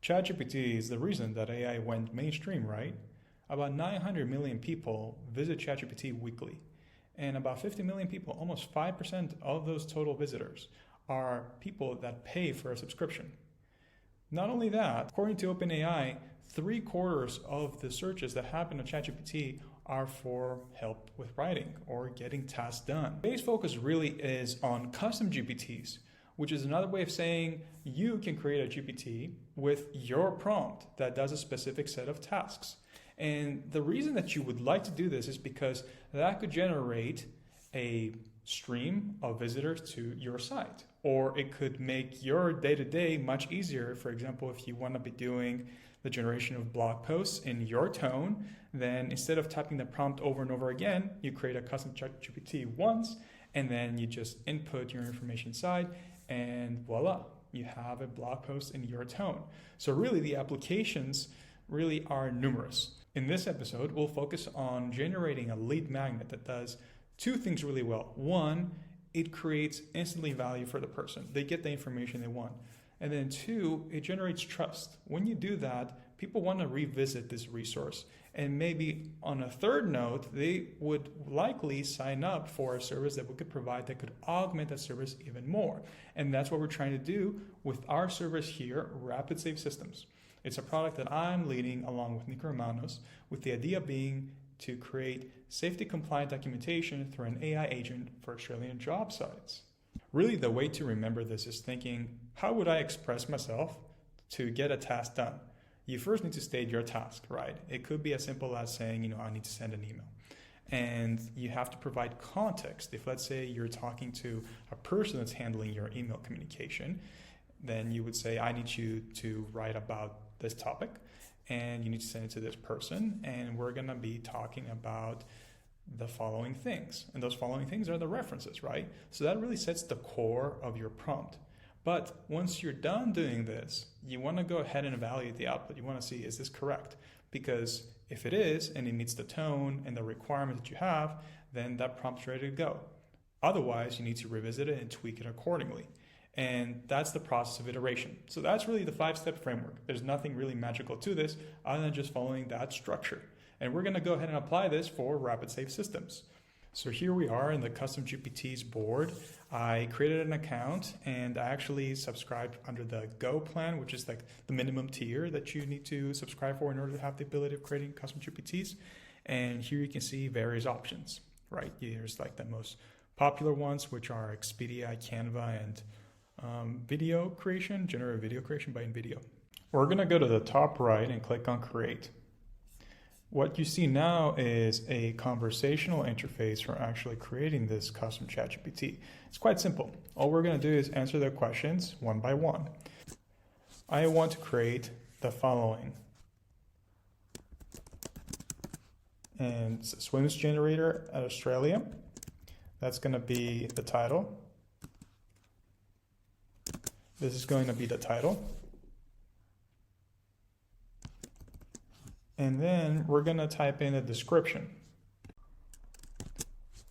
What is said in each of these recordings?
ChatGPT is the reason that AI went mainstream, right? About 900 million people visit ChatGPT weekly, and about 50 million people, almost 5% of those total visitors, are people that pay for a subscription. Not only that, according to OpenAI, 3/4 of the searches that happen on ChatGPT are for help with writing or getting tasks done. Today's focus really is on custom GPTs, which is another way of saying you can create a GPT with your prompt that does a specific set of tasks. And the reason that you would like to do this is because that could generate a stream of visitors to your site, or it could make your day-to-day much easier. For example, if you want to be doing the generation of blog posts in your tone, then instead of typing the prompt over and over again, you create a custom ChatGPT once, and then you just input your information inside, and voila, you have a blog post in your tone. So really the applications really are numerous. In this episode, we'll focus on generating a lead magnet that does two things really well. One, it creates instantly value for the person. They get the information they want. And then two, it generates trust. When you do that, people want to revisit this resource. And maybe on a third note, they would likely sign up for a service that we could provide that could augment that service even more. And that's what we're trying to do with our service here, Rapid Safe Systems. It's a product that I'm leading along with Nico Romanos, with the idea being to create safety-compliant documentation through an AI agent for Australian job sites. Really, the way to remember this is thinking, how would I express myself to get a task done? You first need to state your task, right? It could be as simple as saying, I need to send an email. And you have to provide context. If let's say you're talking to a person that's handling your email communication, then you would say, I need you to write about this topic, and you need to send it to this person, and we're going to be talking about the following things. And those following things are the references, right? So that really sets the core of your prompt. But once you're done doing this, you want to go ahead and evaluate the output. You want to see, is this correct? Because if it is, and it meets the tone and the requirement that you have, then that prompt's ready to go. Otherwise, you need to revisit it and tweak it accordingly. And that's the process of iteration. So that's really the 5-step framework. There's nothing really magical to this other than just following that structure. And we're going to go ahead and apply this for Rapid Safe Systems. So here we are in the Custom GPT's board. I created an account and I actually subscribed under the Go plan, which is like the minimum tier that you need to subscribe for in order to have the ability of creating custom GPTs. And here you can see various options, right? There's like the most popular ones, which are Expedia, Canva, and video creation, generative video creation by NVIDIA. We're going to go to the top right and click on Create. What you see now is a conversational interface for actually creating this custom ChatGPT. It's quite simple. All we're going to do is answer the questions one by one. I want to create the following. And it's a SWMS generator at Australia. That's going to be the title. This is going to be the title. And then we're going to type in a description.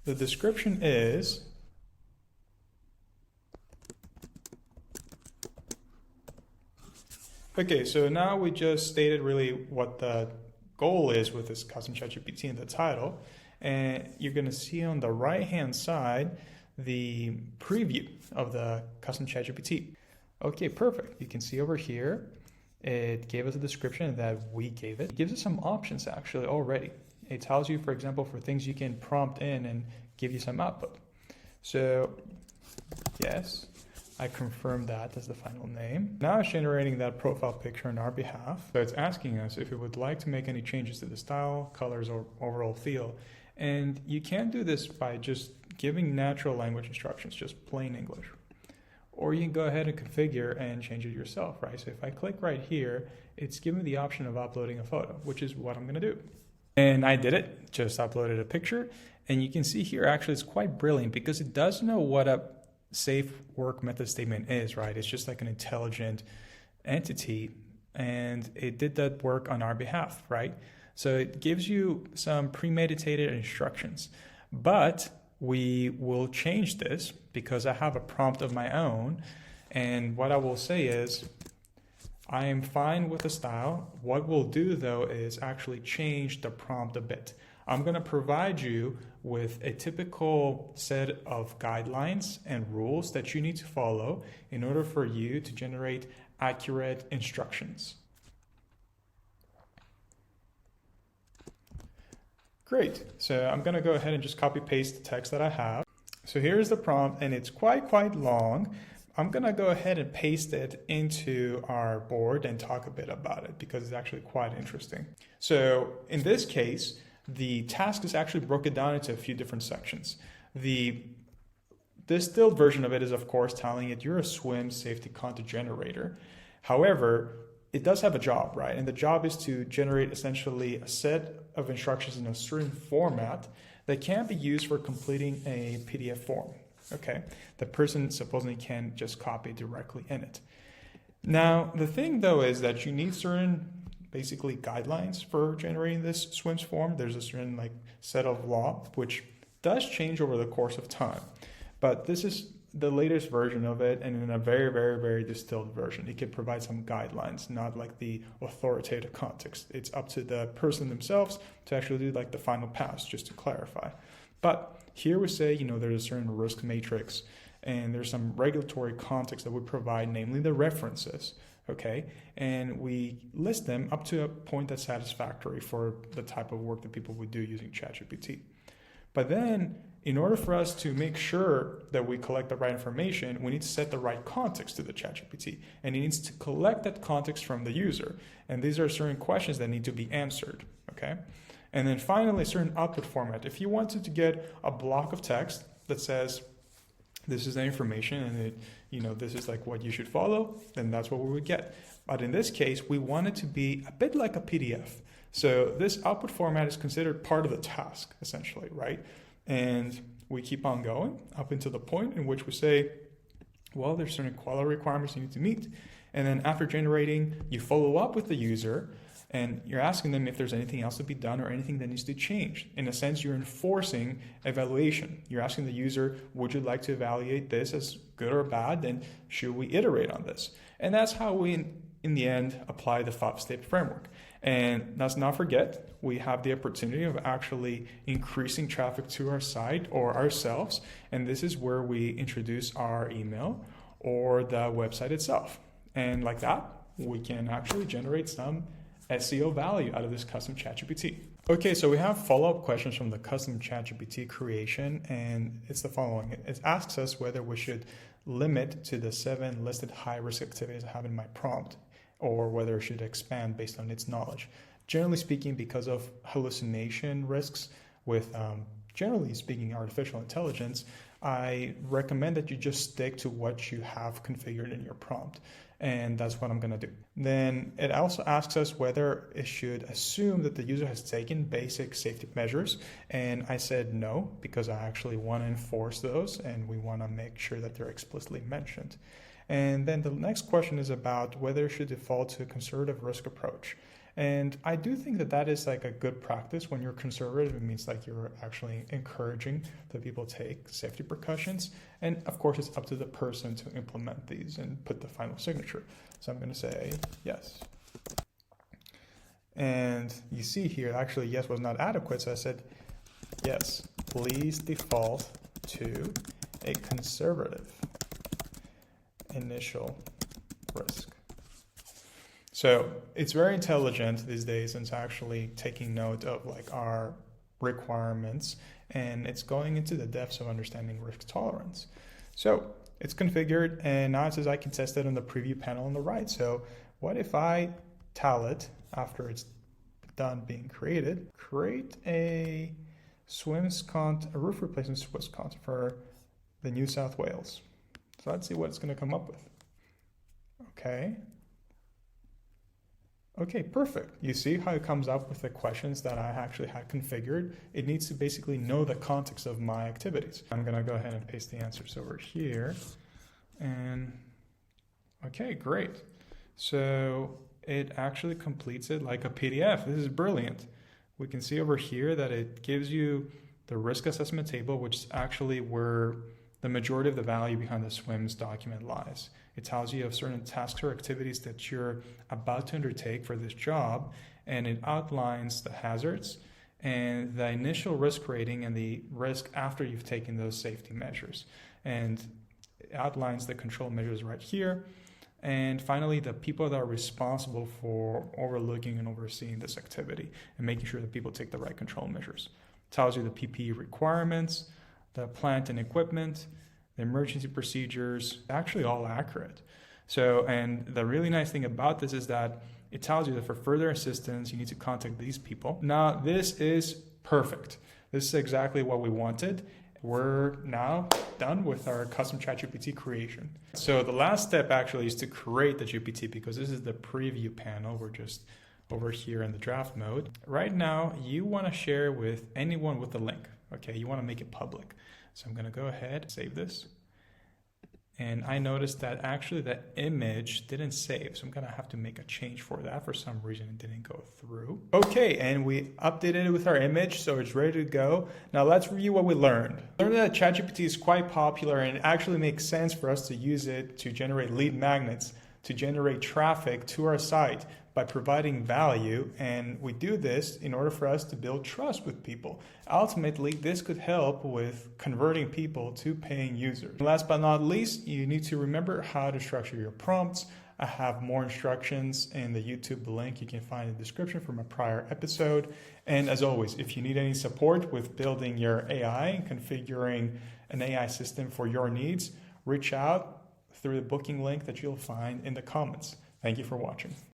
The description is okay, so now we just stated really what the goal is with this custom ChatGPT in the title. And you're going to see on the right-hand side the preview of the custom ChatGPT. Okay, perfect. You can see over here, it gave us a description that we gave it. It gives us some options actually already. It tells you, for example, for things you can prompt in and give you some output. So yes, I confirm that as the final name. Now it's generating that profile picture on our behalf. So it's asking us if we would like to make any changes to the style, colors, or overall feel. And you can't do this by just giving natural language instructions, just plain English. Or you can go ahead and configure and change it yourself, right? So if I click right here, it's giving me the option of uploading a photo, which is what I'm gonna do. And I did it, just uploaded a picture. And you can see here, actually, it's quite brilliant because it does know what a safe work method statement is, right? It's just like an intelligent entity, and it did that work on our behalf, right? So it gives you some premeditated instructions, but we will change this because I have a prompt of my own. And what I will say is, I am fine with the style. What we'll do though is actually change the prompt a bit. I'm going to provide you with a typical set of guidelines and rules that you need to follow in order for you to generate accurate instructions. Great. So I'm going to go ahead and just copy paste the text that I have. So here's the prompt, and it's quite long. I'm going to go ahead and paste it into our board and talk a bit about it because it's actually quite interesting. So in this case, the task is actually broken down into a few different sections. The distilled version of it is, of course, telling it you're a SWMS safety content generator. However, it does have a job, right? And the job is to generate essentially a set of instructions in a certain format that can be used for completing a PDF form. Okay, the person supposedly can just copy directly in it. Now, the thing though is that you need certain basically guidelines for generating this SWMS form. There's a certain set of law which does change over the course of time, but this is the latest version of it, and in a very distilled version. It can provide some guidelines, not like the authoritative context. It's up to the person themselves to actually do the final pass, just to clarify. But here we say, there's a certain risk matrix, and there's some regulatory context that we provide, namely the references, okay? And we list them up to a point that's satisfactory for the type of work that people would do using ChatGPT. But then, in order for us to make sure that we collect the right information, we need to set the right context to the ChatGPT, and it needs to collect that context from the user. And these are certain questions that need to be answered, okay? And then finally, a certain output format. If you wanted to get a block of text that says, this is the information and this is what you should follow, then that's what we would get. But in this case, we want it to be a bit like a PDF. So this output format is considered part of the task, essentially, right? And we keep on going up until the point in which we say, well, there's certain quality requirements you need to meet. And then after generating, you follow up with the user and you're asking them if there's anything else to be done or anything that needs to change. In a sense, you're enforcing evaluation. You're asking the user, would you like to evaluate this as good or bad? Then should we iterate on this? And that's how we, in the end, apply the 5-step framework. And let's not forget, we have the opportunity of actually increasing traffic to our site or ourselves. And this is where we introduce our email or the website itself. And like that, we can actually generate some SEO value out of this custom ChatGPT. Okay, so we have follow-up questions from the custom ChatGPT creation, and it's the following. It asks us whether we should limit to the 7 listed high-risk activities I have in my prompt, or whether it should expand based on its knowledge. Generally speaking, because of hallucination risks with, generally speaking, artificial intelligence, I recommend that you just stick to what you have configured in your prompt. And that's what I'm going to do. Then it also asks us whether it should assume that the user has taken basic safety measures. And I said no, because I actually want to enforce those and we want to make sure that they're explicitly mentioned. And then the next question is about whether it should default to a conservative risk approach. And I do think that that is a good practice. When you're conservative, it means you're actually encouraging that people take safety precautions. And of course, it's up to the person to implement these and put the final signature. So I'm going to say yes. And you see here, actually, yes was not adequate. So I said, yes, please default to a conservative initial risk. So it's very intelligent these days, and it's actually taking note of our requirements, and it's going into the depths of understanding risk tolerance. So it's configured, and now it says I can test it on the preview panel on the right. So what if I tell it after it's done being created, create a roof replacement SWMS content for the New South Wales. So let's see what it's going to come up with. Okay, perfect. You see how it comes up with the questions that I actually had configured? It needs to basically know the context of my activities. I'm going to go ahead and paste the answers over here. And okay, great. So it actually completes it like a PDF. This is brilliant. We can see over here that it gives you the risk assessment table, which is actually where the majority of the value behind the SWMS document lies. It tells you of certain tasks or activities that you're about to undertake for this job, and it outlines the hazards and the initial risk rating and the risk after you've taken those safety measures. And it outlines the control measures right here. And finally, the people that are responsible for overlooking and overseeing this activity and making sure that people take the right control measures. It tells you the PPE requirements, the plant and equipment, the emergency procedures, actually all accurate. So, and the really nice thing about this is that it tells you that for further assistance, you need to contact these people. Now, this is perfect. This is exactly what we wanted. We're now done with our custom ChatGPT creation. So the last step actually is to create the GPT, because this is the preview panel. We're just over here in the draft mode. Right now, you want to share with anyone with the link. Okay, you want to make it public. So I'm going to go ahead and save this. And I noticed that actually the image didn't save. So I'm going to have to make a change for that. For some reason, it didn't go through. Okay, and we updated it with our image, so it's ready to go. Now let's review what we learned. We learned that ChatGPT is quite popular, and it actually makes sense for us to use it to generate lead magnets, to generate traffic to our site by providing value. And we do this in order for us to build trust with people. Ultimately, this could help with converting people to paying users. And last but not least, you need to remember how to structure your prompts. I have more instructions in the YouTube link you can find in the description from a prior episode. And as always, if you need any support with building your AI and configuring an AI system for your needs, reach out through the booking link that you'll find in the comments. Thank you for watching.